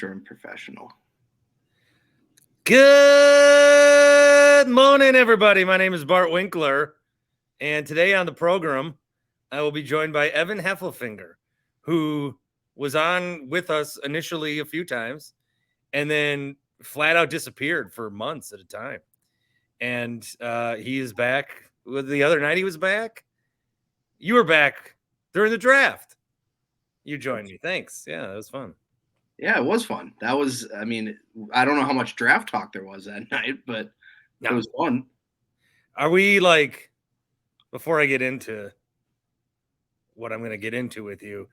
and professional. Good morning, everybody. My name is Bart Winkler, and today on the program, I will be joined by Evan Heffelfinger, who was on with us initially a few times, and then flat out disappeared for months at a time. And he is back. The other night he was back. You were back during the draft. You joined me. Thanks. Yeah, that was fun. Yeah, it was fun. That was, I mean, I don't know how much draft talk there was that night, but it was fun. Are we like, before I get into what I'm going to get into with you,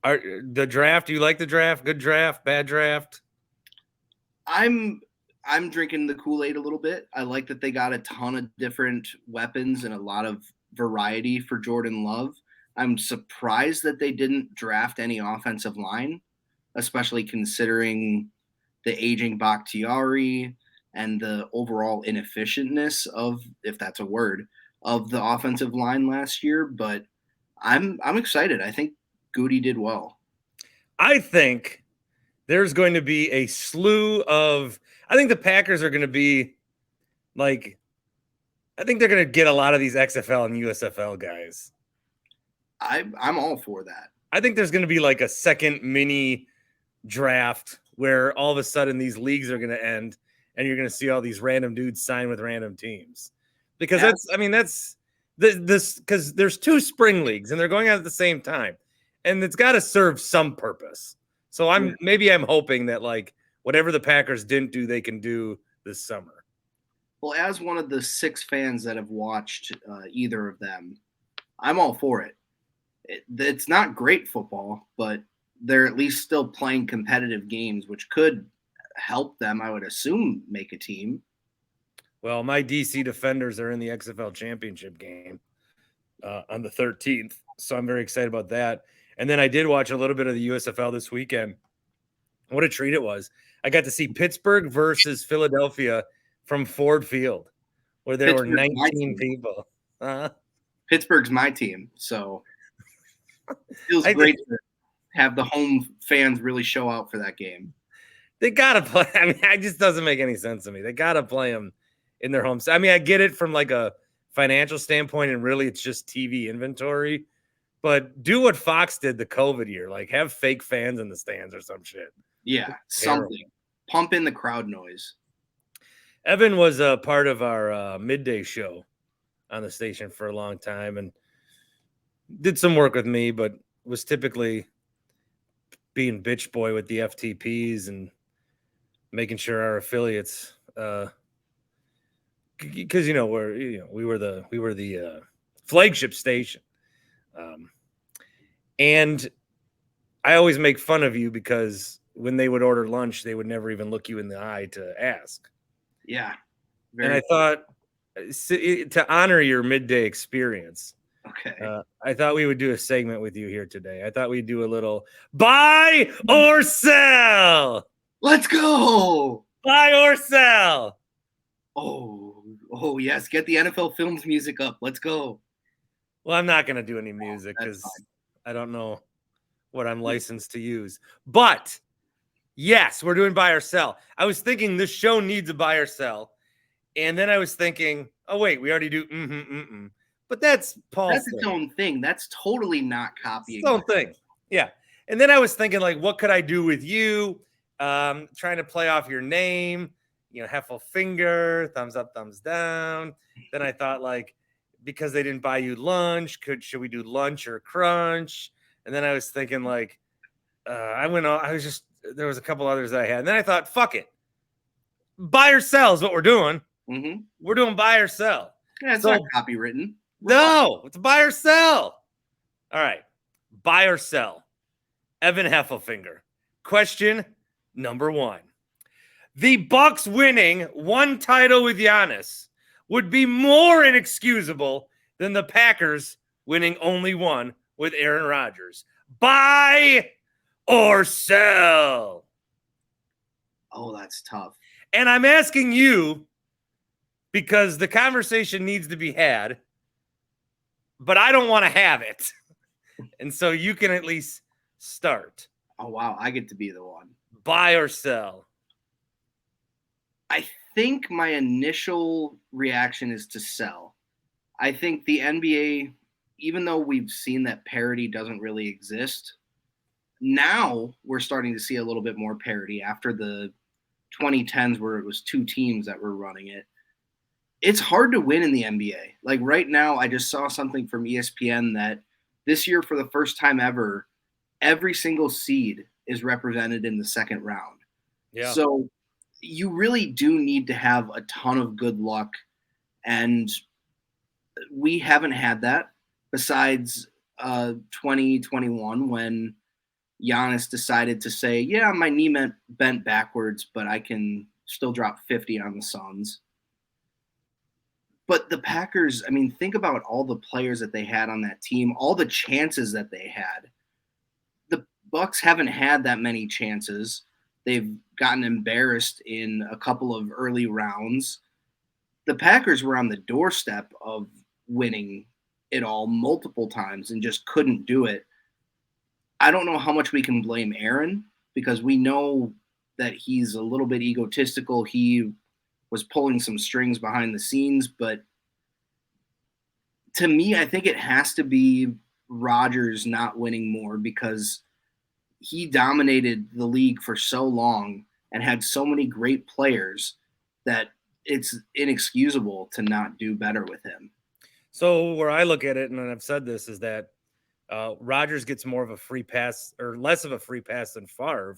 are the draft, do you like the draft? Good draft, bad draft? I'm drinking the Kool-Aid a little bit. I like that they got a ton of different weapons and a lot of variety for Jordan Love. I'm surprised that they didn't draft any offensive line, especially considering the aging Bakhtiari and the overall inefficientness of, if that's a word, of the offensive line last year. But I'm excited. I think Goody did well. I think there's going to be a slew of, I think the Packers are going to be like, I think they're going to get a lot of these XFL and USFL guys. I'm all for that. I think there's going to be like a second mini draft where all of a sudden these leagues are going to end and you're going to see all these random dudes sign with random teams. Because that's because there's two spring leagues and they're going out at the same time. And it's got to serve some purpose. So I'm hoping that like whatever the Packers didn't do, they can do this summer. Well, as one of the 6 fans that have watched either of them, I'm all for it. It's not great football, but they're at least still playing competitive games, which could help them, I would assume, make a team. Well, my DC Defenders are in the XFL championship game on the 13th, so I'm very excited about that. And then I did watch a little bit of the USFL this weekend. What a treat it was. I got to see Pittsburgh versus Philadelphia from Ford Field, where there were 19 people. Pittsburgh's my team, so it feels great to have the home fans really show out for that game. They got to play. I mean, it just doesn't make any sense to me. They got to play them in their homes. I mean, I get it from like a financial standpoint, and really it's just TV inventory. But do what Fox did the COVID year, like have fake fans in the stands or some shit. Yeah, something. Pump in the crowd noise. Evan was a part of our midday show on the station for a long time and did some work with me, but was typically being bitch boy with the FTPs and making sure our affiliates, because we were the flagship station. And I always make fun of you because when they would order lunch, they would never even look you in the eye to ask. Yeah. And I thought to honor your midday experience. Okay. I thought we would do a segment with you here today. I thought we'd do a little buy or sell. Let's go. Buy or sell. Oh yes. Get the NFL Films music up. Let's go. Well, I'm not going to do any music because I don't know what I'm licensed to use. But yes, we're doing buy or sell. I was thinking this show needs a buy or sell. And then I was thinking, oh, wait, we already do But that's Paul's That's its own thing. That's totally not copying. Its own thing. Yeah. And then I was thinking, like, what could I do with you? Trying to play off your name, Heffelfinger, thumbs up, thumbs down. Then I thought, like, because they didn't buy you lunch, should we do lunch or crunch? And then I was thinking, like, there was a couple others I had. And then I thought, fuck it. Buy or sell is what we're doing. Mm-hmm. We're doing buy or sell. Yeah, it's not copywritten. No, it's buy or sell. All right. Buy or sell. Evan Heffelfinger. Question number 1. The Bucks winning one title with Giannis would be more inexcusable than the Packers winning only one with Aaron Rodgers. Buy or sell? Oh, that's tough. And I'm asking you because the conversation needs to be had, but I don't want to have it. And so you can at least start. Oh, wow. I get to be the one. buy or sell? I think my initial reaction is to sell. I think the NBA, even though we've seen that parity doesn't really exist, now we're starting to see a little bit more parity after the 2010s where it was two teams that were running it. It's hard to win in the NBA. Like right now, I just saw something from ESPN that this year, for the first time ever, every single seed is represented in the second round. Yeah. So you really do need to have a ton of good luck. And we haven't had that besides 2021 when Giannis decided to say, yeah, my knee bent backwards, but I can still drop 50 on the Suns. But the Packers, I mean, think about all the players that they had on that team, all the chances that they had. The Bucks haven't had that many chances. They've gotten embarrassed in a couple of early rounds. The Packers were on the doorstep of winning it all multiple times and just couldn't do it. I don't know how much we can blame Aaron because we know that he's a little bit egotistical. He was pulling some strings behind the scenes, but to me, I think it has to be Rodgers not winning more because he dominated the league for so long and had so many great players that it's inexcusable to not do better with him. So where I look at it, and I've said this, is that Rodgers gets more of a free pass or less of a free pass than Favre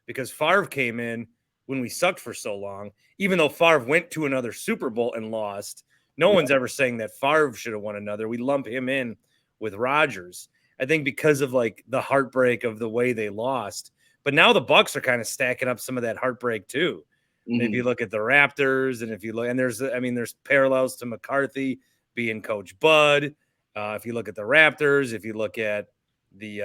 because Favre came in when we sucked for so long. Even though Favre went to another Super Bowl and lost, no one's ever saying that Favre should have won another. We lump him in with Rodgers. I think because of like the heartbreak of the way they lost. But now the Bucks are kind of stacking up some of that heartbreak too. Mm-hmm. If you look at the Raptors, and if you look, and there's parallels to McCarthy being Coach Bud. If you look at the Raptors, if you look at the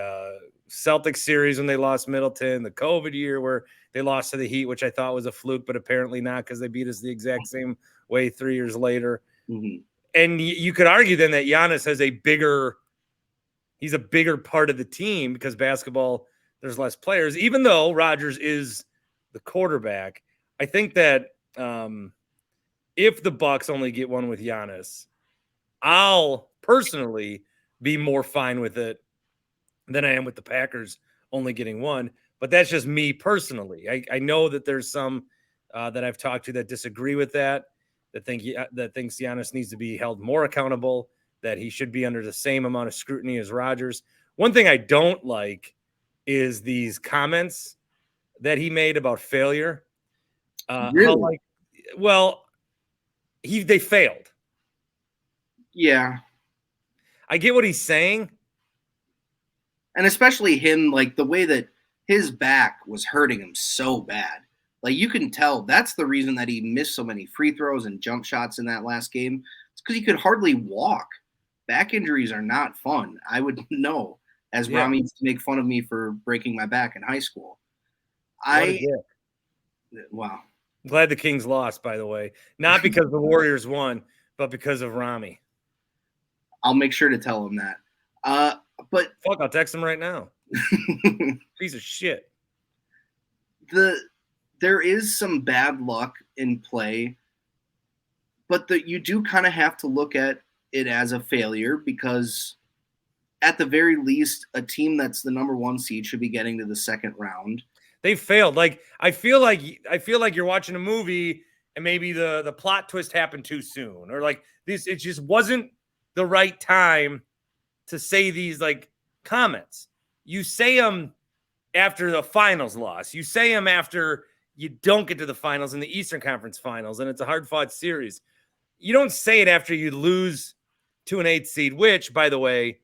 Celtics series when they lost Middleton, the COVID year where they lost to the Heat, which I thought was a fluke, but apparently not because they beat us the exact same way 3 years later. Mm-hmm. And you could argue then that Giannis has he's a bigger part of the team because basketball, there's less players, even though Rodgers is the quarterback. I think that if the Bucks only get one with Giannis, I'll personally be more fine with it than I am with the Packers only getting one. But that's just me personally. I know that there's some that I've talked to that disagree with that thinks Giannis needs to be held more accountable, that he should be under the same amount of scrutiny as Rodgers. One thing I don't like is these comments that he made about failure. Really? They failed. Yeah. I get what he's saying. And especially him, like the way that his back was hurting him so bad. Like you can tell that's the reason that he missed so many free throws and jump shots in that last game. It's because he could hardly walk. Back injuries are not fun. I would know, as Rami used to make fun of me for breaking my back in high school. Wow. Glad the Kings lost, by the way. Not because the Warriors won, but because of Rami. I'll make sure to tell him that. But fuck, I'll text him right now. Piece of shit. There is some bad luck in play, but you do kind of have to look at it as a failure because at the very least, a team that's the number one seed should be getting to the second round. They failed. Like I feel like you're watching a movie and maybe the plot twist happened too soon, or like this, it just wasn't the right time to say these like comments. You say them after the finals loss. You say them after you don't get to the finals in the Eastern Conference Finals, and it's a hard-fought series. You don't say it after you lose to an 8th seed, which, by the way,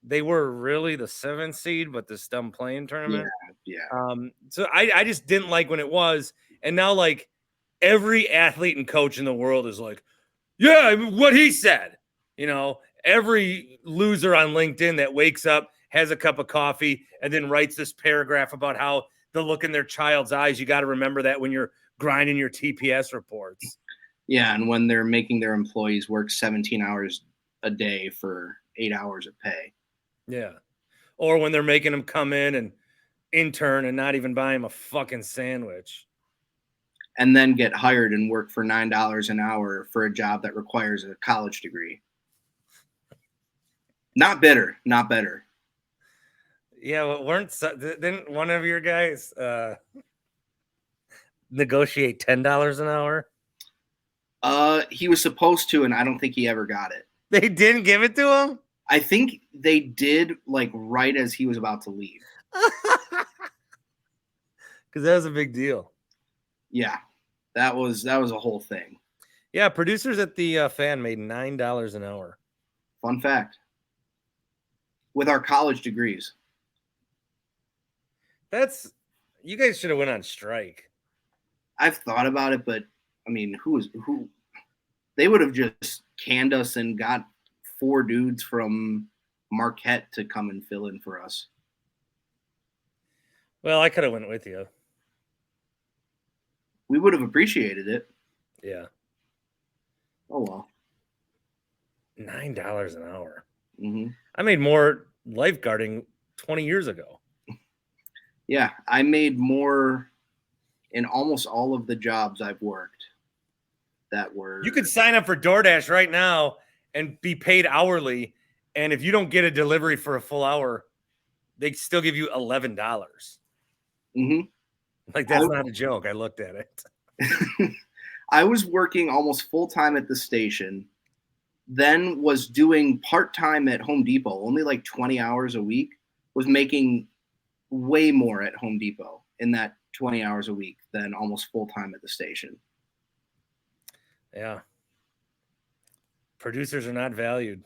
they were really the 7th seed, but the dumb playing tournament. Yeah. So I just didn't like when it was, and now like every athlete and coach in the world is like, yeah, what he said. You know, every loser on LinkedIn that wakes up, has a cup of coffee, and then writes this paragraph about how the look in their child's eyes. You got to remember that when you're grinding your TPS reports. Yeah, and when they're making their employees work 17 hours a day for 8 hours of pay. Yeah. Or when they're making them come in and intern and not even buy him a fucking sandwich. And then get hired and work for $9 an hour for a job that requires a college degree. Not bitter, not better. Yeah, well, didn't one of your guys negotiate $10 an hour? He was supposed to, and I don't think he ever got it. They didn't give it to him? I think they did, like, right as he was about to leave. Because that was a big deal. Yeah, that was a whole thing. Yeah, producers at the Fan made $9 an hour. Fun fact. With our college degrees. You guys should have went on strike. I've thought about it, but I mean, who? They would have just canned us and got 4 dudes from Marquette to come and fill in for us. Well, I could have went with you. We would have appreciated it. Yeah. Oh, well. $9 an hour. Mm-hmm. I made more lifeguarding 20 years ago. Yeah, I made more in almost all of the jobs I've worked that were... You could sign up for DoorDash right now and be paid hourly. And if you don't get a delivery for a full hour, they still give you $11. Mm-hmm. Like, that's not a joke. I looked at it. I was working almost full-time at the station, then was doing part-time at Home Depot, only like 20 hours a week, was making way more at Home Depot in that 20 hours a week than almost full-time at the station. Yeah. Producers are not valued.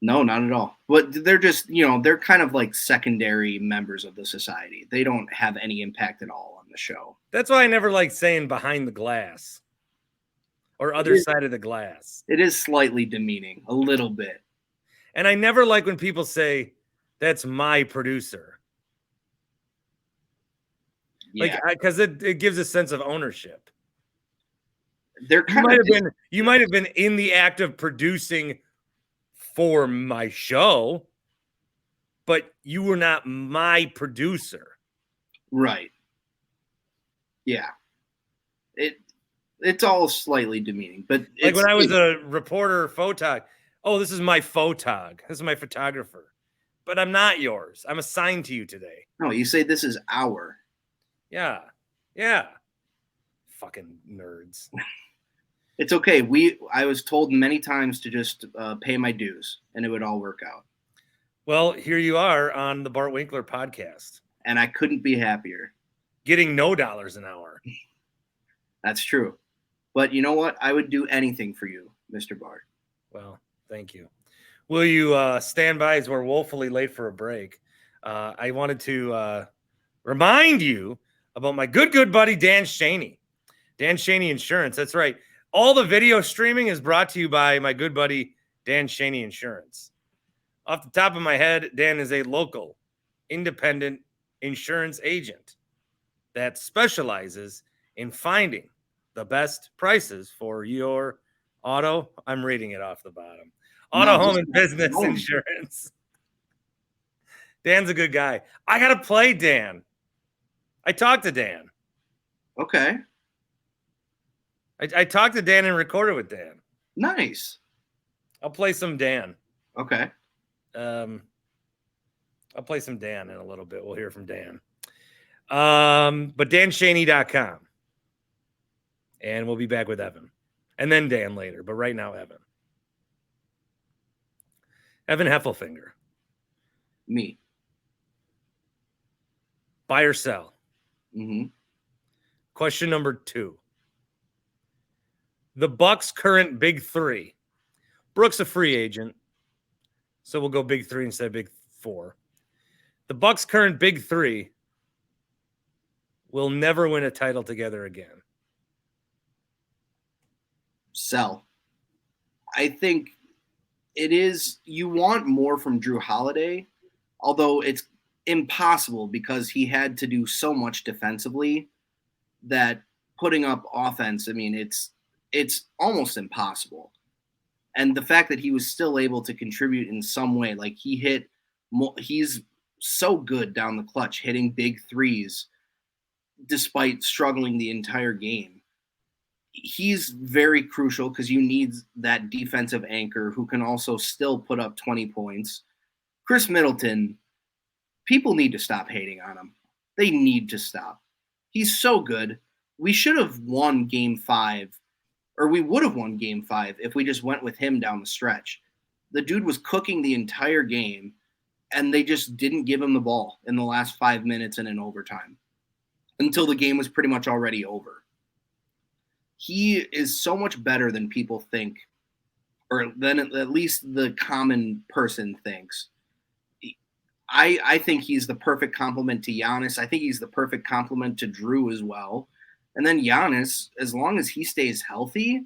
No, not at all. But they're just, they're kind of like secondary members of the society. They don't have any impact at all on the show. That's why I never like saying behind the glass or other side of the glass. It is slightly demeaning, a little bit. And I never like when people say, that's my producer. Yeah. Like, because it gives a sense of ownership. They're You might have been in the act of producing for my show, but you were not my producer. Right. Yeah. It's all slightly demeaning, but like when I was a reporter photog, oh, this is my photog. This is my photographer. But I'm not yours. I'm assigned to you today. No, you say this is our. Yeah. Yeah. Fucking nerds. It's okay. I was told many times to just pay my dues and it would all work out. Well, here you are on the Bart Winkler podcast. And I couldn't be happier. Getting no dollars an hour. That's true. But you know what? I would do anything for you, Mr. Bart. Well, thank you. Will you stand by as we're woefully late for a break? I wanted to remind you about my good buddy, Dan Schani. Dan Schani Insurance. That's right. All the video streaming is brought to you by my good buddy, Dan Schani Insurance. Off the top of my head, Dan is a local, independent insurance agent that specializes in finding the best prices for your auto. I'm reading it off the bottom. Auto, home, and business insurance. Dan's a good guy. I got to play Dan. I talked to Dan. Okay. I talked to Dan and recorded with Dan. Nice. I'll play some Dan. Okay. I'll play some Dan in a little bit. We'll hear from Dan. But danschani.com. And we'll be back with Evan. And then Dan later. But right now, Evan. Evan Heffelfinger. Me. Buy or sell? Mm-hmm. Question number 2. The Bucks' current big 3. Brooks a free agent, so we'll go big 3 instead of big 4. The Bucks' current big 3 will never win a title together again. Sell. I think it is. You want more from Drew Holiday, although it's impossible because he had to do so much defensively that putting up offense, I mean, it's almost impossible. And the fact that he was still able to contribute in some way, like he's so good down the clutch, hitting big threes despite struggling the entire game. He's very crucial because you need that defensive anchor who can also still put up 20 points. Chris Middleton, people need to stop hating on him. They need to stop. He's so good. We should have won game 5, or we would have won game 5 if we just went with him down the stretch. The dude was cooking the entire game, and they just didn't give him the ball in the last 5 minutes and in overtime until the game was pretty much already over. He is so much better than people think, or than at least the common person thinks. I think he's the perfect complement to Giannis. I think he's the perfect complement to Drew as well. And then Giannis, as long as he stays healthy,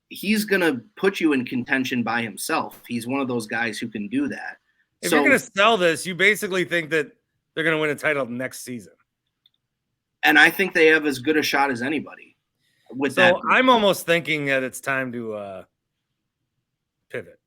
he's going to put you in contention by himself. He's one of those guys who can do that. If you're going to sell this, you basically think that they're going to win a title next season. And I think they have as good a shot as anybody. So I'm almost thinking that it's time to pivot.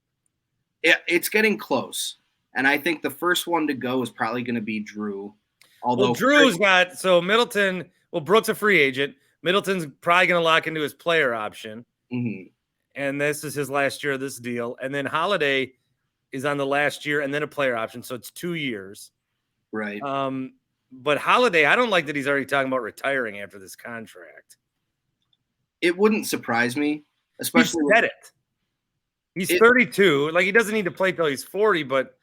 Yeah, it's getting close. And I think the first one to go is probably going to be Drew. Although Drew's got – so Middleton – well, Brooks a free agent. Middleton's probably going to lock into his player option. Mm-hmm. And this is his last year of this deal. And then Holiday is on the last year and then a player option. So it's 2 years. Right. But Holiday, I don't like that he's already talking about retiring after this contract. It wouldn't surprise me, especially he said it. He's 32. Like, he doesn't need to play till he's 40, but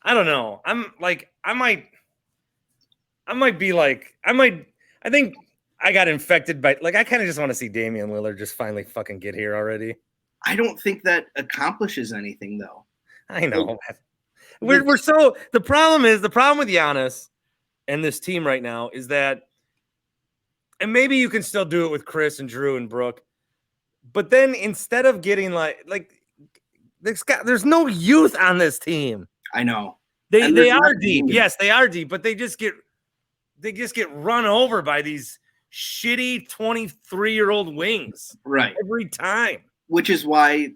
I don't know. I think I got infected by, like, I kind of just want to see Damian Lillard just finally fucking get here already. I don't think that accomplishes anything, though. I know. We're so, the problem with Giannis and this team right now is that, and maybe you can still do it with Chris and Drew and Brooke, but then instead of getting there's no youth on this team. I know. They are deep. Yes, they are deep, but they just get run over by these shitty 23-year-old wings. Right. Every time. Which is why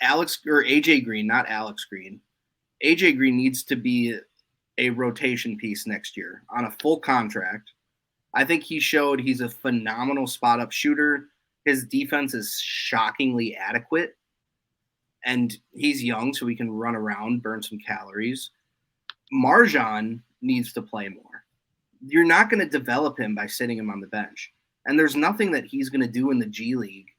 AJ Green, not Alex Green. AJ Green needs to be a rotation piece next year on a full contract. I think he showed he's a phenomenal spot-up shooter. His defense is shockingly adequate. And he's young, so he can run around, burn some calories. Marjan needs to play more. You're not going to develop him by sitting him on the bench. And there's nothing that he's going to do in the G League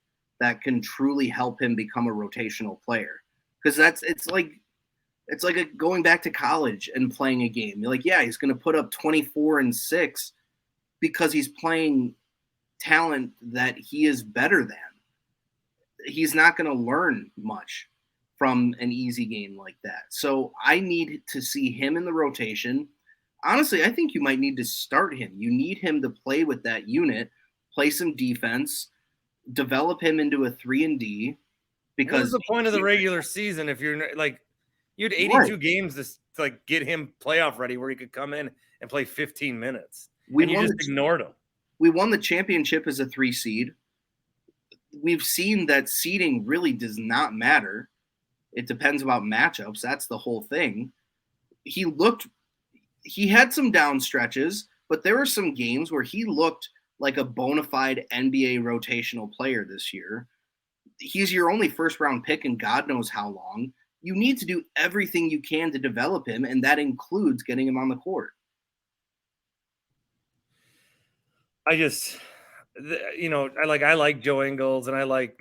that can truly help him become a rotational player. Because it's like going back to college and playing a game. You're like, yeah, he's going to put up 24 and 6 because he's playing talent that he is better than. He's not going to learn much from an easy game like that. So I need to see him in the rotation. Honestly, I think you might need to start him. You need him to play with that unit, play some defense, develop him into a 3-and-D. Because what was the point of the regular season if you're like, you had 82 games to like get him playoff ready where he could come in and play 15 minutes. And you just ignored him. We won the championship as a 3 seed. We've seen that seeding really does not matter. It depends about matchups. That's the whole thing. He had some down stretches, but there were some games where he looked like a bona fide NBA rotational player this year. He's your only first-round pick in God knows how long. You need to do everything you can to develop him, and that includes getting him on the court. I like Joe Ingles, and I like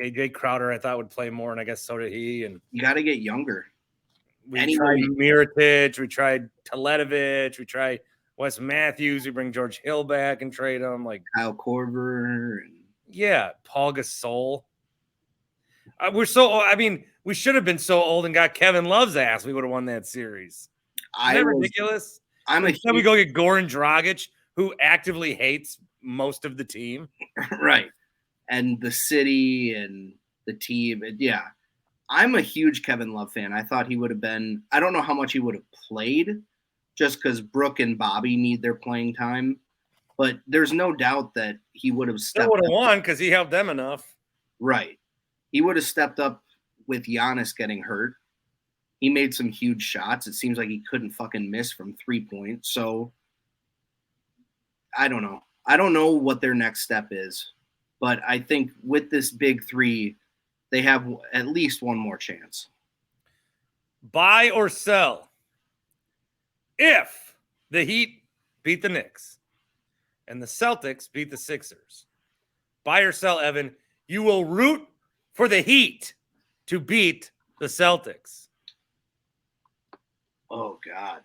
AJ Crowder. I thought would play more, and I guess so did he. And you got to get younger. We tried Mirotic, we tried Teletovic, we tried Wes Matthews. We bring George Hill back and trade him, like Kyle Korver. Paul Gasol. We should have been so old and got Kevin Love's ass. We would have won that series. Isn't that ridiculous? We go get Goran Dragic, who actively hates most of the team. Right. And the city and the team. Yeah. I'm a huge Kevin Love fan. I thought he would have been – I don't know how much he would have played just because Brooke and Bobby need their playing time. But there's no doubt that he would have stepped up. He would have won because he helped them enough. Right. He would have stepped up with Giannis getting hurt. He made some huge shots. It seems like he couldn't fucking miss from 3-point. So I don't know. I don't know what their next step is, but I think with this big three, they have at least one more chance. Buy or sell if the Heat beat the Knicks and the Celtics beat the Sixers. Buy or sell, Evan, you will root for the Heat to beat the Celtics. Oh, God.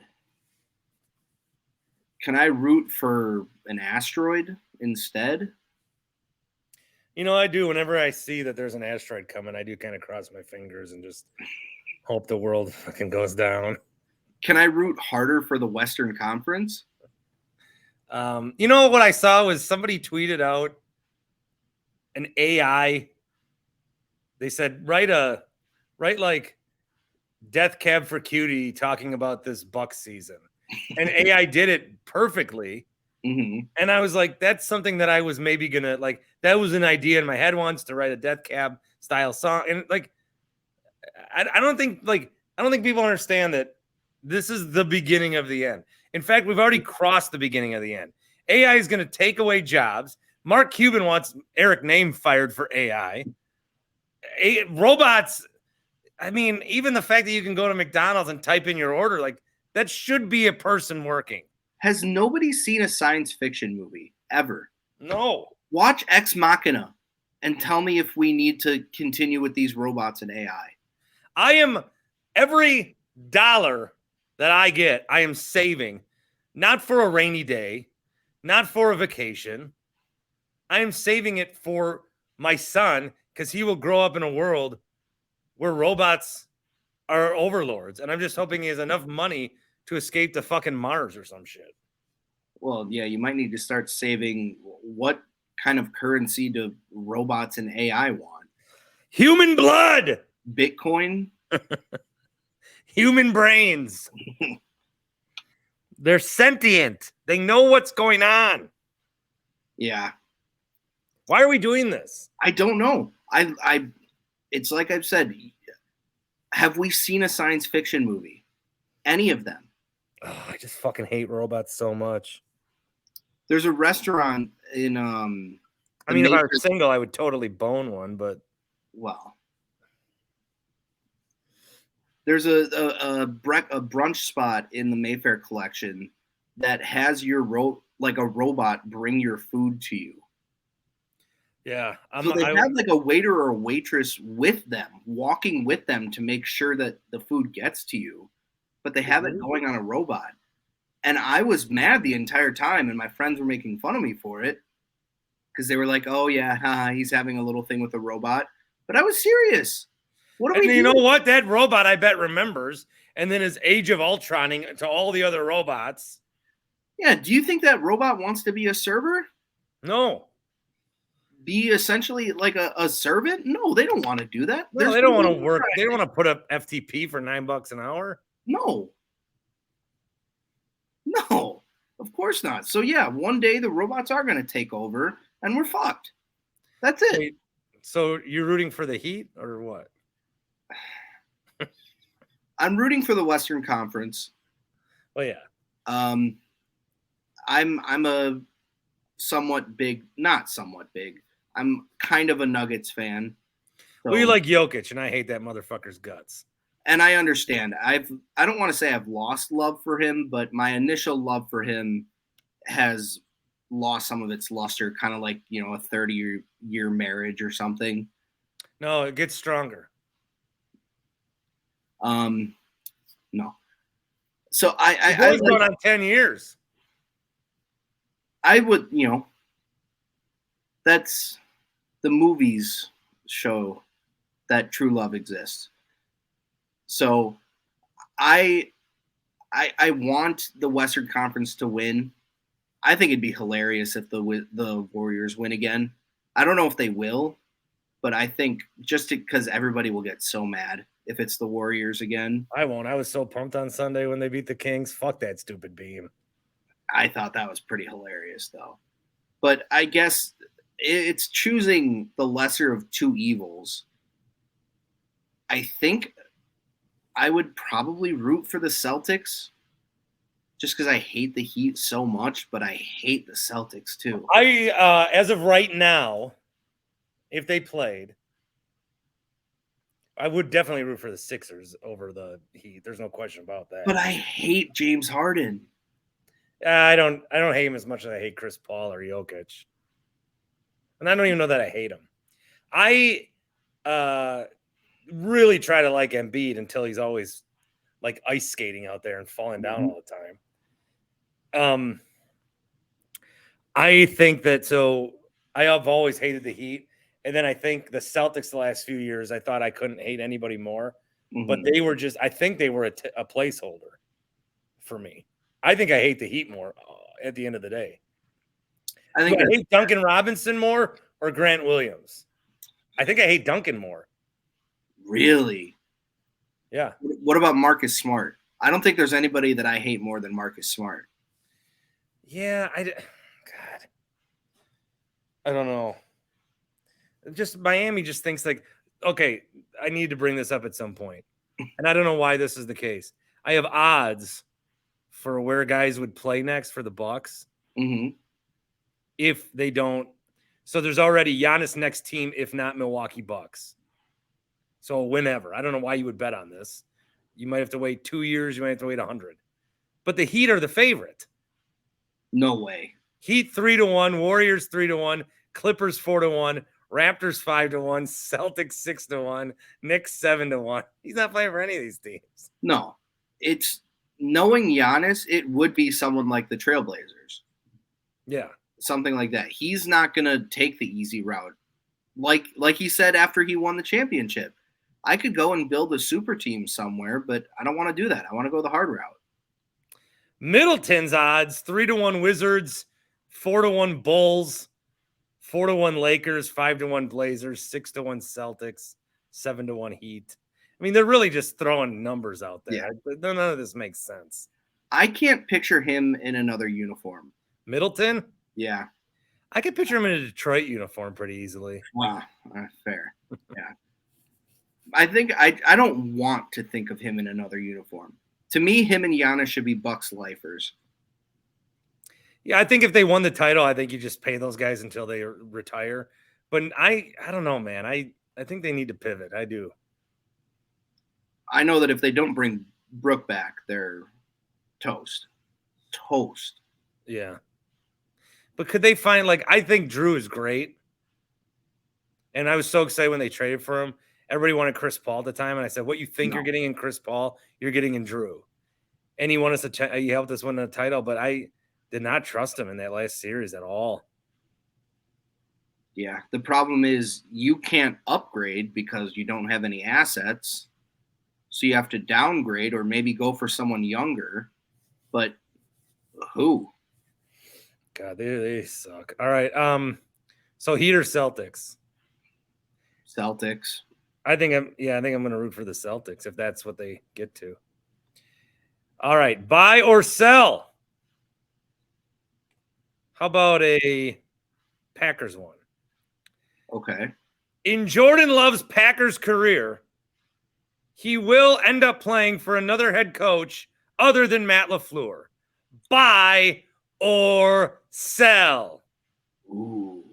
Can I root for an asteroid instead? You know, I do. Whenever I see that there's an asteroid coming, I do kind of cross my fingers and just hope the world fucking goes down. Can I root harder for the Western Conference? You know what I saw was somebody tweeted out an AI. They said, write like Death Cab for Cutie talking about this Bucks season. And AI did it perfectly. Mm-hmm. And I was like, that's something that I was maybe gonna like. That was an idea in my head once to write a Death Cab style song. And like, I don't think people understand that this is the beginning of the end. In fact, we've already crossed the beginning of the end. AI is going to take away jobs. Mark Cuban wants Eric Name fired for AI. Robots. I mean, even the fact that you can go to McDonald's and type in your order, like that should be a person working. Has nobody seen a science fiction movie ever? No. Watch Ex Machina and tell me if we need to continue with these robots and AI. I am every dollar that I get, I am saving, not for a rainy day, not for a vacation. I am saving it for my son because he will grow up in a world where robots are overlords. And I'm just hoping he has enough money to escape to fucking Mars or some shit. Well, yeah, you might need to start saving. What kind of currency do robots and AI want? Human blood. Bitcoin? Human brains. They're sentient. They know what's going on. Yeah. Why are we doing this? I don't know. It's like I've said, have we seen a science fiction movie? Any of them? Oh, I just fucking hate robots so much. There's a restaurant in I mean, if I were single, I would totally bone one, but well, there's a brunch spot in the Mayfair collection that has your like a robot bring your food to you. Yeah. So they have like a waiter or a waitress with them, walking with them to make sure that the food gets to you, but they have it going on a robot. And I was mad the entire time, and my friends were making fun of me for it because they were like, oh, yeah, haha, he's having a little thing with a robot. But I was serious. What are we doing? You know what? That robot, I bet, remembers, and then is Age of Ultroning to all the other robots. Yeah, do you think that robot wants to be a server? No. Be essentially like a servant? No, they don't want to do that. No, they don't want to work. They don't want to put up FTP for $9 an hour. No, of course not. So yeah, one day the robots are going to take over and we're fucked. That's it. Wait, so you're rooting for the Heat or what? I'm rooting for the Western Conference. Oh yeah. I'm a not somewhat big. I'm kind of a Nuggets fan. So. Well, you like Jokic, and I hate that motherfucker's guts. And I understand. I don't want to say I've lost love for him, but my initial love for him has lost some of its luster, kind of like, a 30-year marriage or something. No, it gets stronger. No. So I was going on 10 years. I would, that's the movies show that true love exists. So I want the Western Conference to win. I think it'd be hilarious if the Warriors win again. I don't know if they will, but I think just because everybody will get so mad if it's the Warriors again. I won't. I was so pumped on Sunday when they beat the Kings. Fuck that stupid beam. I thought that was pretty hilarious, though. But I guess it's choosing the lesser of two evils. I think I would probably root for the Celtics just because I hate the Heat so much, but I hate the Celtics too. As of right now, if they played, I would definitely root for the Sixers over the Heat. There's no question about that. But I hate James Harden. I don't hate him as much as I hate Chris Paul or Jokic. And I don't even know that I hate him. I really try to like Embiid until he's always like ice skating out there and falling down all the time. I think that I have always hated the Heat. And then I think the Celtics the last few years, I thought I couldn't hate anybody more. But they were I think they were a placeholder for me. I think I hate the Heat more at the end of the day. I hate Duncan Robinson more or Grant Williams. I think I hate Duncan more. Really? Yeah. What about Marcus Smart? I don't think there's anybody that I hate more than Marcus Smart. Yeah, I don't know. Just Miami just thinks like, okay, I need to bring this up at some point. And I don't know why this is the case. I have odds for where guys would play next for the Bucks. If they don't. So there's already Giannis next team, if not Milwaukee Bucks. So whenever. I don't know why you would bet on this. You might have to wait 2 years. You might have to wait 100. But the Heat are the favorite. No way. Heat 3-1, Warriors 3-1, Clippers 4-1, Raptors 5-1, Celtics 6-1, Knicks 7-1. He's not playing for any of these teams. No, it's knowing Giannis, it would be someone like the Trailblazers. Yeah. Something like that. He's not going to take the easy route. Like he said after he won the championship, I could go and build a super team somewhere, but I don't want to do that. I want to go the hard route. Middleton's odds, 3-1 Wizards, 4-1 Bulls, 4-1 Lakers, 5-1 Blazers, 6-1 Celtics, 7-1 Heat. I mean, they're really just throwing numbers out there. Yeah. None of this makes sense. I can't picture him in another uniform. Middleton? Yeah. I could picture him in a Detroit uniform pretty easily. Wow. Fair. Yeah. I think I don't want to think of him in another uniform. To me, him and Giannis should be Bucks lifers. Yeah, I think if they won the title, I think you just pay those guys until they retire. But I don't know, man. I think they need to pivot. I do. I know that if they don't bring Brooke back, they're toast. Toast. Yeah. But could they find, like, I think Drew is great. And I was so excited when they traded for him. Everybody wanted Chris Paul at the time. And I said, what you think you're getting in Chris Paul, you're getting in Drew. And he won us he helped us win a title, but I did not trust him in that last series at all. Yeah. The problem is you can't upgrade because you don't have any assets. So you have to downgrade or maybe go for someone younger. But who? God, they suck. All right. So Heat or Celtics? Celtics. I think I'm going to root for the Celtics if that's what they get to. All right. Buy or sell? How about a Packers one? Okay. In Jordan Love's Packers career, he will end up playing for another head coach other than Matt LaFleur. Buy or sell? Ooh.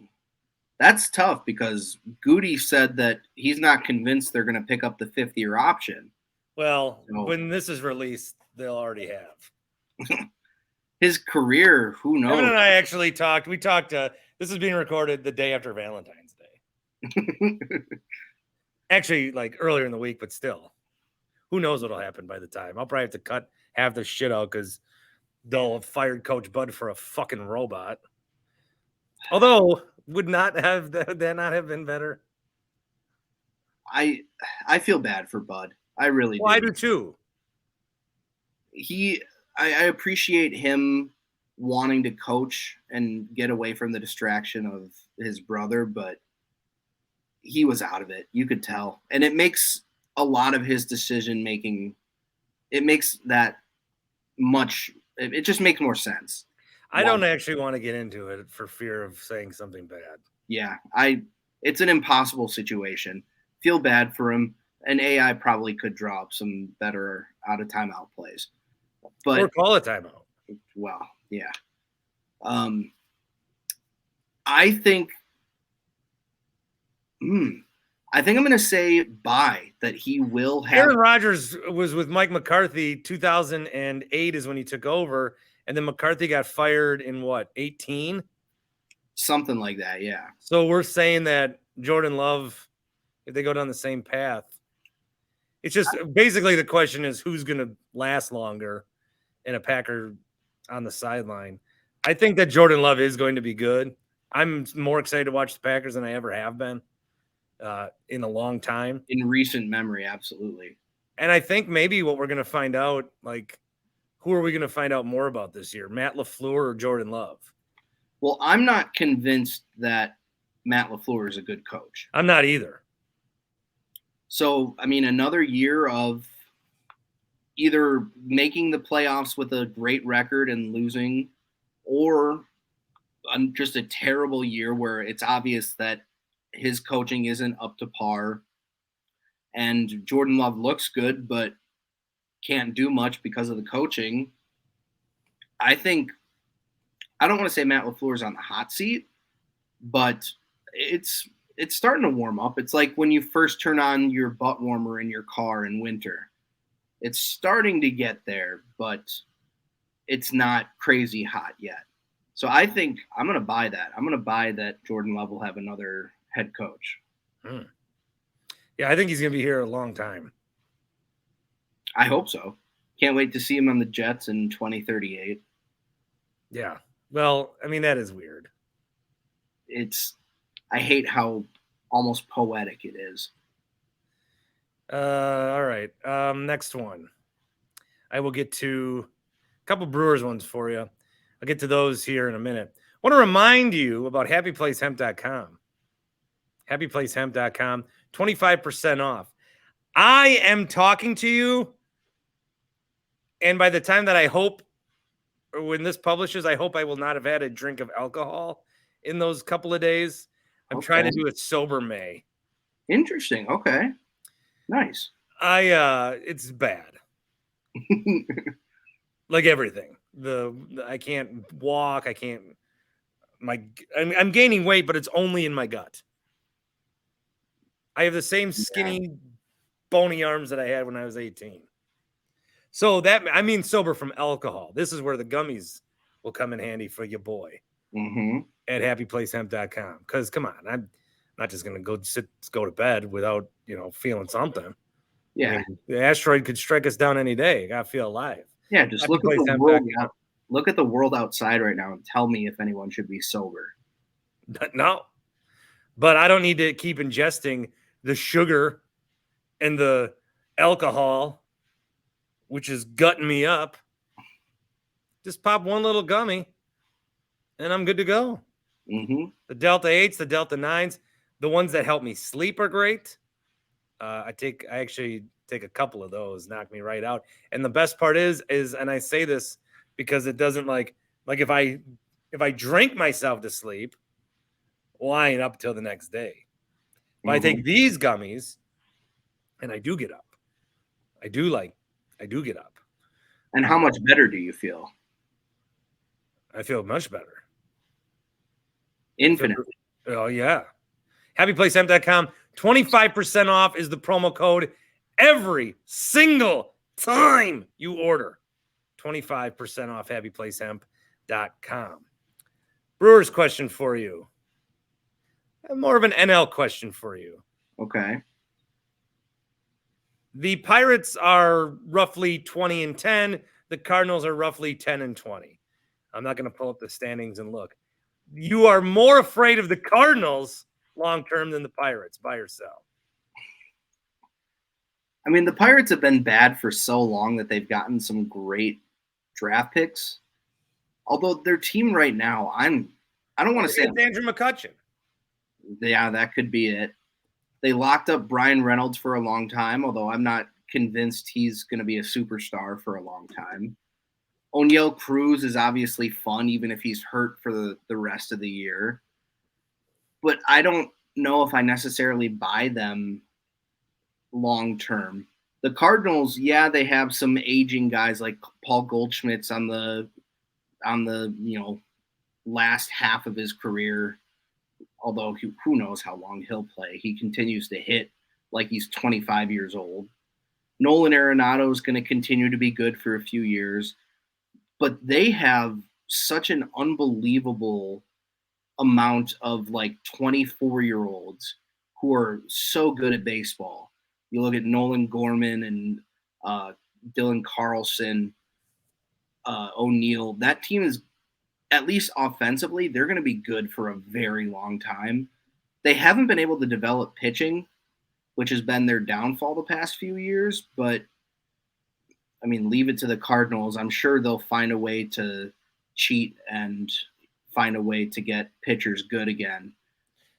That's tough because Goody said that he's not convinced they're going to pick up the fifth-year option. Well, when this is released, they'll already have. His career, who knows? Evan and I actually talked. We talked. This is being recorded the day after Valentine's Day. Actually, like earlier in the week, but still. Who knows what'll happen by the time? I'll probably have to cut half the shit out because they'll have fired Coach Bud for a fucking robot. Although, would that not have been better? I feel bad for Bud. I really do. I do too. I appreciate him wanting to coach and get away from the distraction of his brother, but he was out of it. You could tell. And it makes a lot of his decision making, it makes that much, it just makes more sense. I don't actually want to get into it for fear of saying something bad. Yeah, it's an impossible situation. Feel bad for him. an AI probably could draw up some better out of timeout plays. But or call a timeout. Well, yeah. I think I'm going to say bye, that he will have. Aaron Rodgers was with Mike McCarthy. 2008 is when he took over, and then McCarthy got fired in what, 18? Something like that, yeah. So we're saying that Jordan Love, if they go down the same path, it's just basically the question is who's going to last longer in a Packer on the sideline. I think that Jordan Love is going to be good. I'm more excited to watch the Packers than I ever have been in a long time. In recent memory, absolutely. And I think maybe what we're going to find out, like, who are we going to find out more about this year, Matt LaFleur or Jordan Love? Well, I'm not convinced that Matt LaFleur is a good coach. I'm not either. So, I mean, another year of either making the playoffs with a great record and losing, or just a terrible year where it's obvious that his coaching isn't up to par and Jordan Love looks good but can't do much because of the coaching. I don't want to say Matt LaFleur is on the hot seat, but it's starting to warm up. It's like when you first turn on your butt warmer in your car in winter. It's starting to get there, but it's not crazy hot yet. So I think I'm going to buy that. I'm going to buy that Jordan Love will have another head coach. Yeah, I think he's going to be here a long time. I hope so. Can't wait to see him on the Jets in 2038. Yeah. Well, I mean, that is weird. I hate how almost poetic it is. All right. Next one. I will get to a couple Brewers ones for you. I'll get to those here in a minute. I want to remind you about happyplacehemp.com. Happyplacehemp.com, 25% off. I am talking to you, and by the time that I hope, or when this publishes, I hope I will not have had a drink of alcohol in those couple of days. I'm trying to do it sober May. Interesting. Okay. Nice. It's bad. Like everything. I can't walk. I'm gaining weight, but it's only in my gut. I have the same skinny, bony arms that I had when I was 18. So I mean sober from alcohol. This is where the gummies will come in handy for your boy at happyplacehemp.com. Because come on, I'm not just gonna go to bed without feeling something. Yeah, I mean, the asteroid could strike us down any day. I gotta feel alive. Yeah, just look at the world. Look at the world outside right now and tell me if anyone should be sober. No, but I don't need to keep ingesting the sugar and the alcohol, which is gutting me up. Just pop one little gummy, and I'm good to go. The Delta 8s, the Delta 9s, the ones that help me sleep are great. I actually take a couple of those, knock me right out. And the best part is, and I say this because it doesn't like if I drink myself to sleep, well, I ain't up till the next day. If I take these gummies, and I do get up. I do get up. And how much better do you feel? I feel much better. Infinitely. Oh, yeah. Happyplacehemp.com. 25% off is the promo code every single time you order. 25% off happyplacehemp.com. Brewers question for you. More of an NL question for you. Okay. The Pirates are roughly 20-10. The Cardinals are roughly 10-20. I'm not going to pull up the standings and look. You are more afraid of the Cardinals long-term than the Pirates. Buy or sell? I mean, the Pirates have been bad for so long that they've gotten some great draft picks. Although their team right now, I don't want to say it's Andrew McCutchen. Yeah, that could be it. They locked up Brian Reynolds for a long time, although I'm not convinced he's going to be a superstar for a long time. O'Neal Cruz is obviously fun, even if he's hurt for the rest of the year. But I don't know if I necessarily buy them long term. The Cardinals, yeah, they have some aging guys like Paul Goldschmidt's on the last half of his career. Although who knows how long he'll play. He continues to hit like he's 25 years old. Nolan Arenado is going to continue to be good for a few years, but they have such an unbelievable amount of like 24-year-olds who are so good at baseball. You look at Nolan Gorman and Dylan Carlson, O'Neill. That team is, at least offensively, they're going to be good for a very long time. They haven't been able to develop pitching, which has been their downfall the past few years. But, I mean, leave it to the Cardinals. I'm sure they'll find a way to cheat and find a way to get pitchers good again.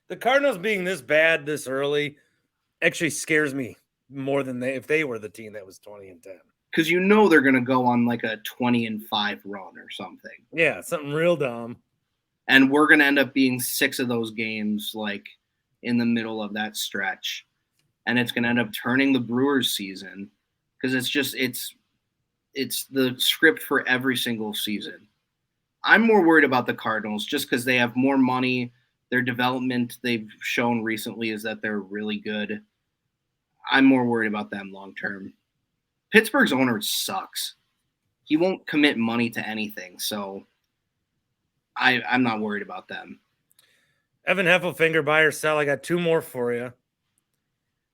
The Cardinals being this bad this early actually scares me more than if they were the team that was 20-10. Because they're going to go on like a 20-5 run or something. Yeah, something real dumb. And we're going to end up being 6 of those games like in the middle of that stretch. And it's going to end up turning the Brewers season because it's the script for every single season. I'm more worried about the Cardinals just because they have more money. Their development they've shown recently is that they're really good. I'm more worried about them long term. Pittsburgh's owner sucks. He won't commit money to anything, so I'm not worried about them. Evan Heffelfinger, buy or sell. I got 2 more for you.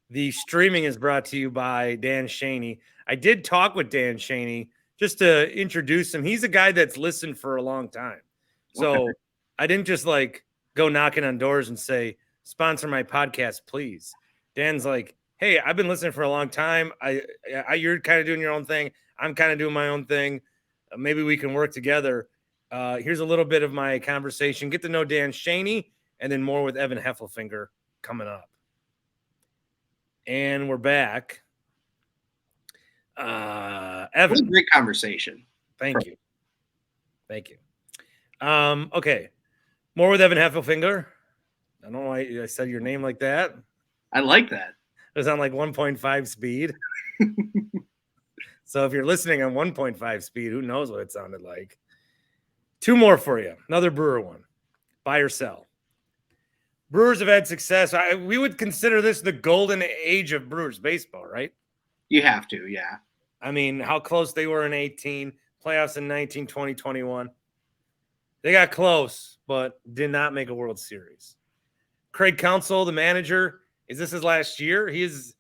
The streaming is brought to you by Dan Schani. I did talk with Dan Schani just to introduce him. He's a guy that's listened for a long time. So I didn't just like go knocking on doors and say, sponsor my podcast, please. Dan's like, hey, I've been listening for a long time. You're kind of doing your own thing. I'm kind of doing my own thing. Maybe we can work together. Here's a little bit of my conversation. Get to know Dan Schani, and then more with Evan Heffelfinger coming up. And we're back. Evan. Great conversation. Thank you. Okay. More with Evan Heffelfinger. I don't know why I said your name like that. I like that. It was on like 1.5 speed. So if you're listening on 1.5 speed, who knows what it sounded like. 2 more for you. Another Brewer one. Buy or sell. Brewers have had success. We would consider this the golden age of Brewers baseball, right? You have to, yeah. I mean, how close they were in 18, playoffs in 19, 20, 21. They got close, but did not make a World Series. Craig Counsell, the manager, is this his last year? He is,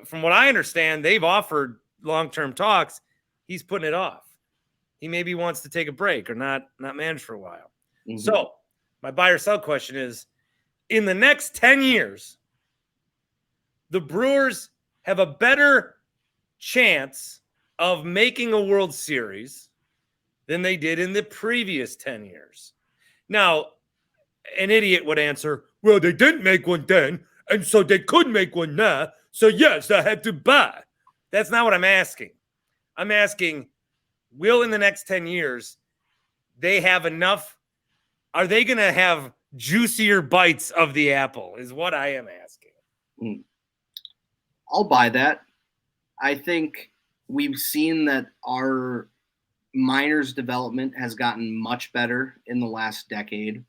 from what I understand, they've offered long-term talks. He's putting it off. He maybe wants to take a break or not manage for a while. Mm-hmm. So my buy or sell question is, in the next 10 years, the Brewers have a better chance of making a World Series than they did in the previous 10 years. Now, an idiot would answer, well, they didn't make one then, and so they could make one now, so yes, I had to buy. That's not what I'm asking. I'm asking, will in the next 10 years, they have enough? Are they going to have juicier bites of the apple is what I am asking. I'll buy that. I think we've seen that our minors development has gotten much better in the last decade.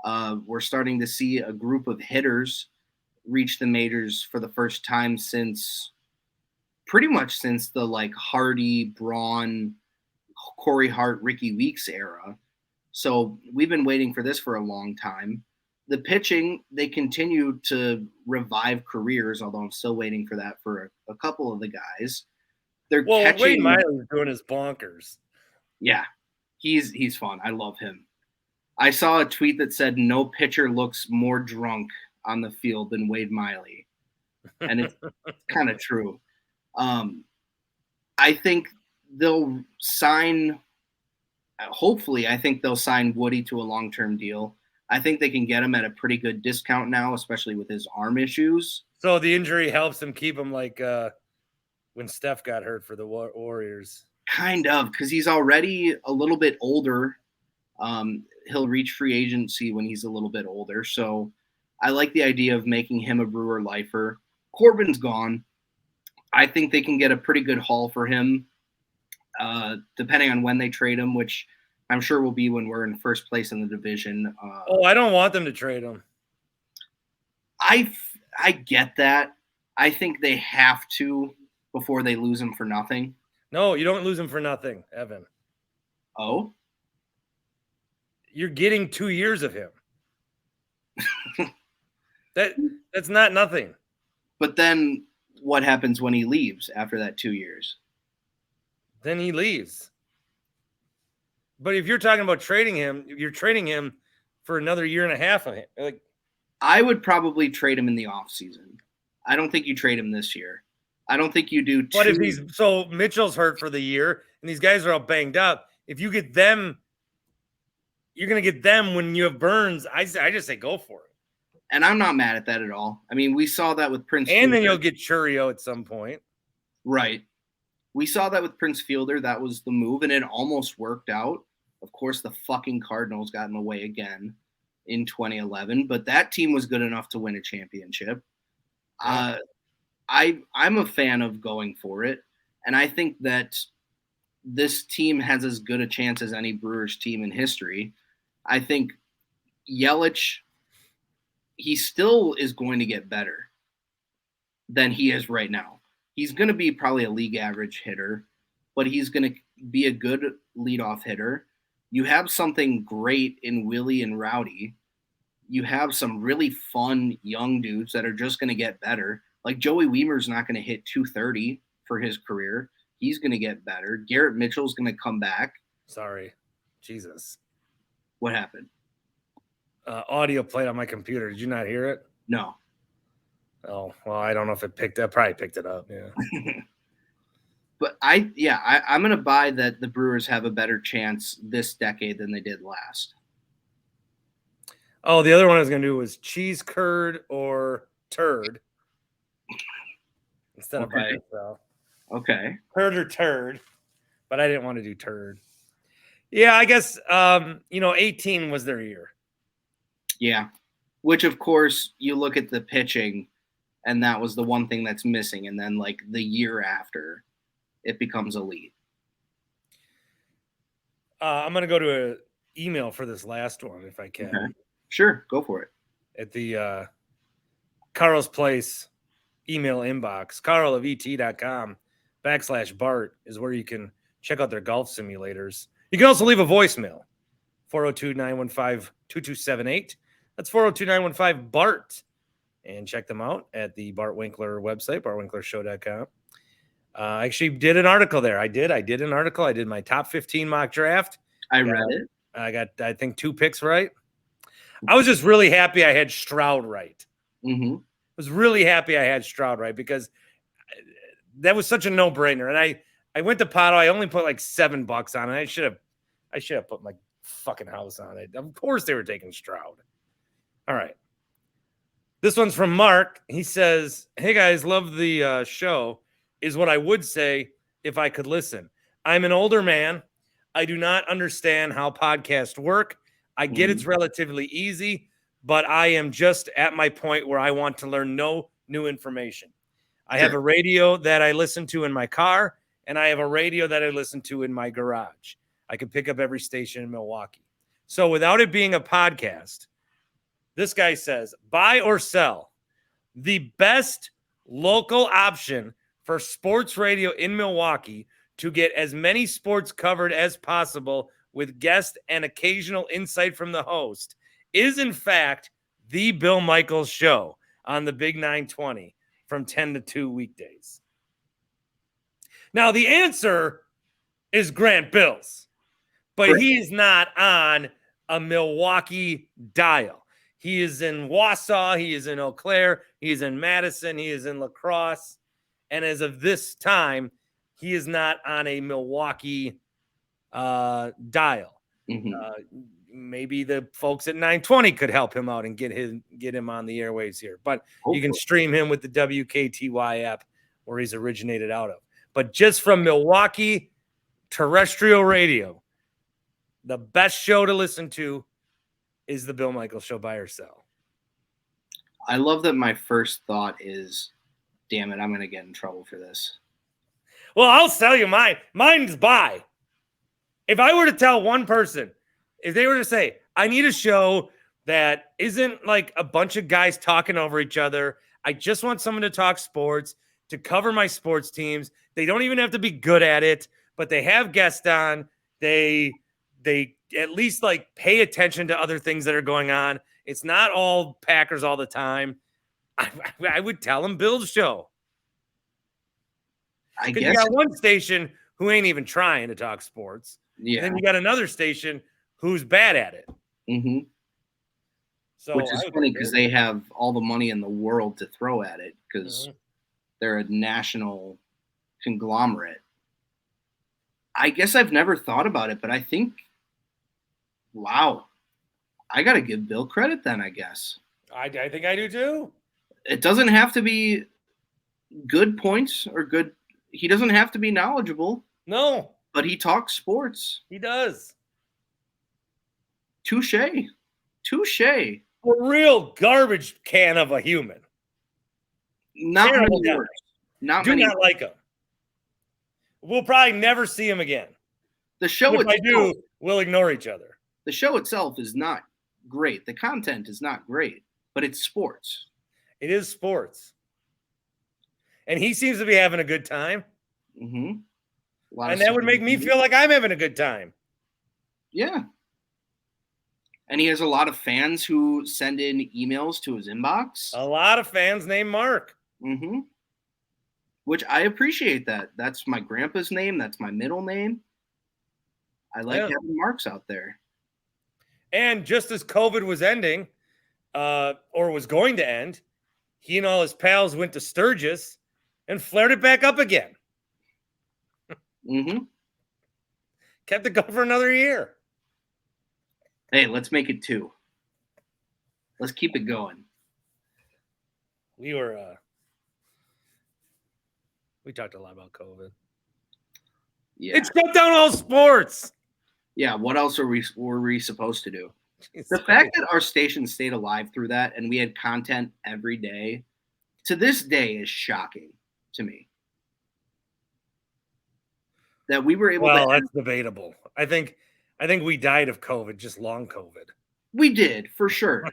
We're starting to see a group of hitters reach the majors for the first time since the like Hardy, Braun, Corey Hart, Ricky Weeks era. So we've been waiting for this for a long time. The pitching, they continue to revive careers, although I'm still waiting for that for a couple of the guys. Wade Miley's doing his bonkers. Yeah, he's fun. I love him. I saw a tweet that said no pitcher looks more drunk on the field than Wade Miley. And it's kind of true. I think they'll sign – hopefully, I think they'll sign Woody to a long-term deal. I think they can get him at a pretty good discount now, especially with his arm issues. So the injury helps him keep him like when Steph got hurt for the Warriors. Kind of, because he's already a little bit older. He'll reach free agency when he's a little bit older. So I like the idea of making him a Brewer lifer. Corbin's gone. I think they can get a pretty good haul for him, depending on when they trade him, which I'm sure will be when we're in first place in the division. I don't want them to trade him. I get that. I think they have to before they lose him for nothing. No, you don't lose him for nothing, Evan. Oh? You're getting 2 years of him. That's not nothing. But then what happens when he leaves after that 2 years? Then he leaves. But if you're talking about trading him, you're trading him for another year and a half of him. Like, I would probably trade him in the offseason. I don't think you trade him this year. I don't think you do. But if so Mitchell's hurt for the year and these guys are all banged up. If you get them, you're going to get them when you have Burns. I just say go for it. And I'm not mad at that at all. I mean, we saw that with Prince. And then you'll get Churio at some point. Right. We saw that with Prince Fielder. That was the move, and it almost worked out. Of course, the fucking Cardinals got in the way again in 2011, but that team was good enough to win a championship. I'm a fan of going for it, and I think that this team has as good a chance as any Brewers team in history. I think Yelich, he still is going to get better than he is right now. He's going to be probably a league average hitter, but he's going to be a good leadoff hitter. You have something great in Willie and Rowdy. You have some really fun young dudes that are just going to get better. Like Joey Wiemer's not going to hit 230 for his career. He's going to get better. Garrett Mitchell's going to come back. Sorry. Jesus. What happened? Audio played on my computer. Did you not hear it? No. Oh, well, I don't know if it picked up. Probably picked it up. Yeah. But I'm going to buy that the Brewers have a better chance this decade than they did last. Oh, the other one I was going to do was cheese curd or turd instead of by itself. Okay. Curd or turd, but I didn't want to do turd. Yeah, I guess 18 was their year. Yeah, which of course you look at the pitching, and that was the one thing that's missing. And then like the year after, it becomes elite. I'm going to go to an email for this last one if I can. Okay. Sure, go for it. At the Carl's Place email inbox, carlofet.com/Bart is where you can check out their golf simulators. You can also leave a voicemail, 402-915-2278. That's 402-915-BART. And check them out at the Bart Winkler website, bartwinklershow.com. I actually did an article there. I did an article. I did my top 15 mock draft. I read it. I got, I think, 2 picks right. I was just really happy I had Stroud right. Mm-hmm. I was really happy I had Stroud right because that was such a no-brainer. And I went to Pato. I only put like $7 on it. I should have put my fucking house on it. Of course they were taking Stroud. All right. This one's from Mark. He says, "Hey guys, love the show. Is what I would say if I could listen. I'm an older man. I do not understand how podcasts work. I get it's relatively easy, but I am just at my point where I want to learn no new information. I have a radio that I listen to in my car, and I have a radio that I listen to in my garage. I can pick up every station in Milwaukee. So without it being a podcast, this guy says, buy or sell. The best local option for sports radio in Milwaukee to get as many sports covered as possible with guest and occasional insight from the host is, in fact, the Bill Michaels Show on the Big 920 from 10 to 2 weekdays." Now, the answer is Grant Bills, but he is not on a Milwaukee dial. He is in Wausau. He is in Eau Claire. He is in Madison. He is in La Crosse. And as of this time, he is not on a Milwaukee dial. Mm-hmm. Maybe the folks at 920 could help him out and get him on the airwaves here. But you can stream him with the WKTY app where he's originated out of. But just from Milwaukee terrestrial radio, the best show to listen to is the Bill Michaels Show, buy or sell. I love that my first thought is damn it, I'm going to get in trouble for this. Well, I'll tell you mine. Mine's buy. If I were to tell one person, if they were to say, I need a show that isn't like a bunch of guys talking over each other. I just want someone to talk sports, to cover my sports teams. They don't even have to be good at it, but they have guests on. They at least like pay attention to other things that are going on. It's not all Packers all the time. I would tell them Bill's show. I Because guess you got one station who ain't even trying to talk sports. Yeah. And then you got another station who's bad at it. Mm-hmm. So which is funny because they have all the money in the world to throw at it because they're a national conglomerate. I guess I've never thought about it, but I think, wow, I got to give Bill credit then, I guess. I think I do too. It doesn't have to be good points or good. He doesn't have to be knowledgeable. No. But he talks sports. He does. Touche. A real garbage can of a human. Not many words. Not do many. Not like him. We'll probably never see him again. The show if itself, I do, we'll ignore each other. The show itself is not great. The content is not great, but it's sports. It is sports. And he seems to be having a good time. Mm-hmm. And that would make me feel like I'm having a good time. Yeah. And he has a lot of fans who send in emails to his inbox. A lot of fans named Mark. Mm-hmm. Which I appreciate that. That's my grandpa's name. That's my middle name. I like having Marks out there. And just as COVID was ending, or was going to end, he and all his pals went to Sturgis and flared it back up again. Mm-hmm. Kept it going for another year. Hey, let's make it 2. Let's keep it going. We talked a lot about COVID. Yeah. It shut down all sports. Yeah, what else were we supposed to do? The fact that our station stayed alive through that and we had content every day, to this day, is shocking to me. That we were able to. Well, that's debatable. I think we died of COVID, just long COVID. We did, for sure.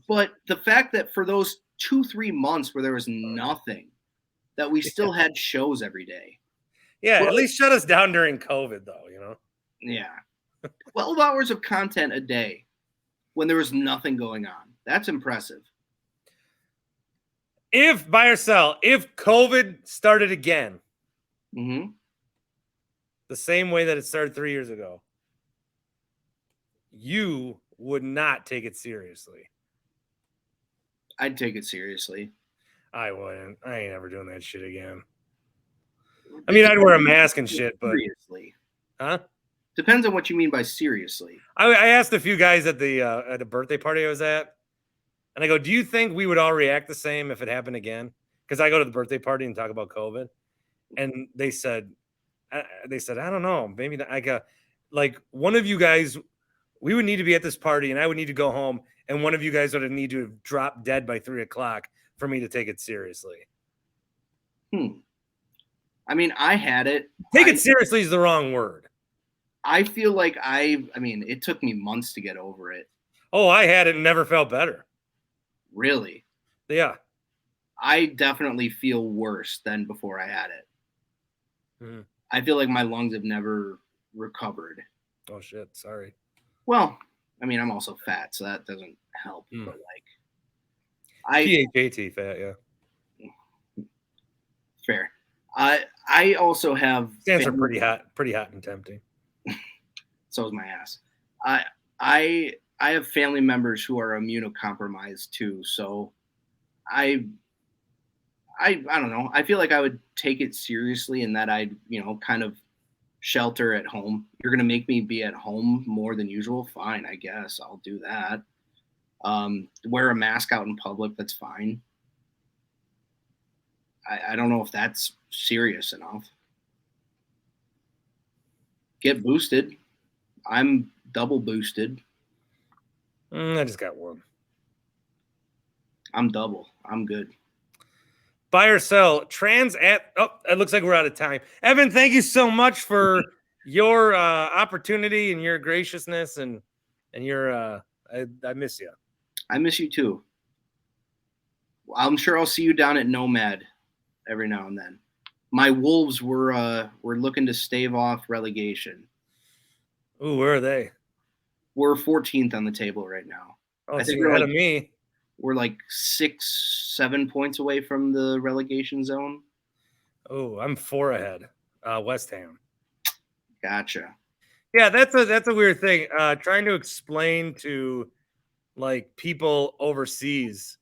But the fact that for those 2-3 months where there was nothing, that we still had shows every day. Yeah, at least shut us down during COVID, though, you know? Yeah. 12 hours of content a day when there was nothing going on. That's impressive. If, buy or sell, if COVID started again, the same way that it started 3 years ago, you would not take it seriously. I'd take it seriously. I wouldn't. I ain't ever doing that shit again. I mean, I'd wear a mask and shit, but seriously, huh? Depends on what you mean by seriously. I asked a few guys at the birthday party I was at, and I go, "Do you think we would all react the same if it happened again?" Because I go to the birthday party and talk about COVID, and they said, "I don't know, maybe not." I go, like, one of you guys, we would need to be at this party, and I would need to go home, and one of you guys would need to have dropped dead by 3:00 for me to take it seriously. I mean, I had it. Take it seriously is the wrong word. I feel like I mean, it took me months to get over it. Oh, I had it and never felt better. Really? Yeah. I definitely feel worse than before I had it. I feel like my lungs have never recovered. Oh, shit. Sorry. Well, I mean, I'm also fat, so that doesn't help. But like, PHAT fat, yeah. Fair. I also have stands for pretty hot and tempting. So is my ass. I have family members who are immunocompromised too, so I don't know. I feel like I would take it seriously in that I'd, kind of shelter at home. You're going to make me be at home more than usual. Fine, I guess I'll do that. Wear a mask out in public. That's fine. I don't know if that's serious enough. Get boosted. I'm double boosted. I just got one. I'm double. I'm good. Buy or sell. It looks like we're out of time. Evan, thank you so much for your opportunity and your graciousness and your I miss you. I miss you too. I'm sure I'll see you down at Nomad every now and then. My Wolves were looking to stave off relegation. Ooh, where are they? We're 14th on the table right now. Oh, I so think you're we're ahead of me. We're like 6-7 points away from the relegation zone. Oh, I'm 4 ahead. West Ham. Gotcha. Yeah, that's a weird thing. Trying to explain to like people overseas,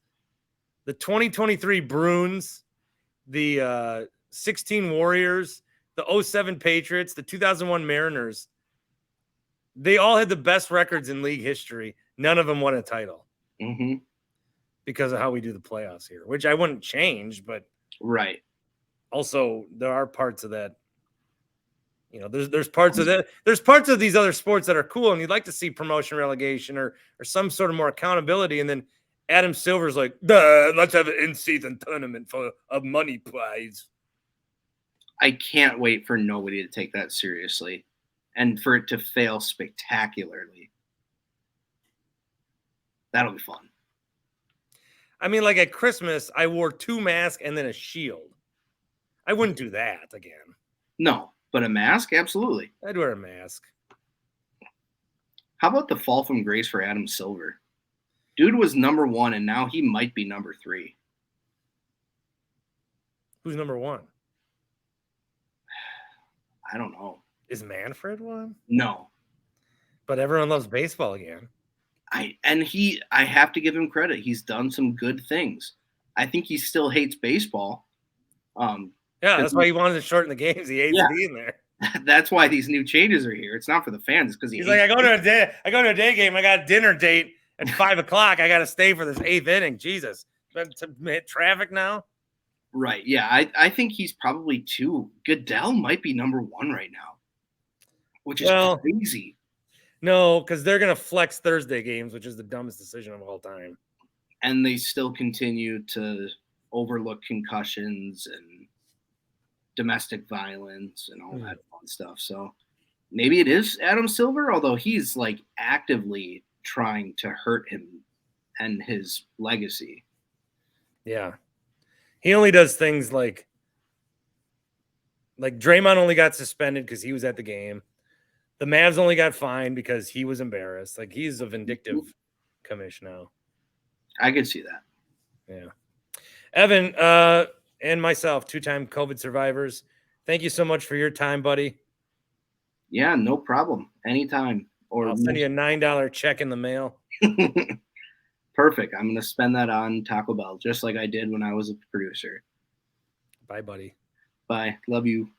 the 2023 Bruins, the 16 Warriors, the 07 Patriots, the 2001 Mariners. They all had the best records in league history. None of them won a title because of how we do the playoffs here, which I wouldn't change, but right. Also, there are parts of that. You know, there's parts of that. There's parts of these other sports that are cool, and you'd like to see promotion, relegation, or some sort of more accountability. And then Adam Silver's like, let's have an in-season tournament for a money prize. I can't wait for nobody to take that seriously and for it to fail spectacularly. That'll be fun. I mean, like at Christmas, I wore 2 masks and then a shield. I wouldn't do that again. No, but a mask? Absolutely. I'd wear a mask. How about the fall from grace for Adam Silver? Dude was number 1, and now he might be number 3. Who's number 1? I don't know. Is Manfred one? No. But everyone loves baseball again. I have to give him credit. He's done some good things. I think he still hates baseball. Yeah, that's why he wanted to shorten the games. He hates being there. That's why these new changes are here. It's not for the fans. It's because he's like, I go to a day game. I got a dinner date at 5 o'clock. I got to stay for this 8th inning. Jesus, to hit traffic now. Right. Yeah, I think he's probably 2. Goodell might be number 1 right now, which is crazy. No, because they're going to flex Thursday games, which is the dumbest decision of all time. And they still continue to overlook concussions and domestic violence and all that fun stuff. So maybe it is Adam Silver, although he's like actively trying to hurt him and his legacy. Yeah. He only does things like Draymond only got suspended because he was at the game. The Mavs only got fined because he was embarrassed. Like, he's a vindictive commish now. I could see that. Yeah. Evan and myself, 2-time COVID survivors, thank you so much for your time, buddy. Yeah, no problem. Anytime. Or I'll send you a $9 check in the mail. Perfect. I'm going to spend that on Taco Bell, just like I did when I was a producer. Bye, buddy. Bye. Love you.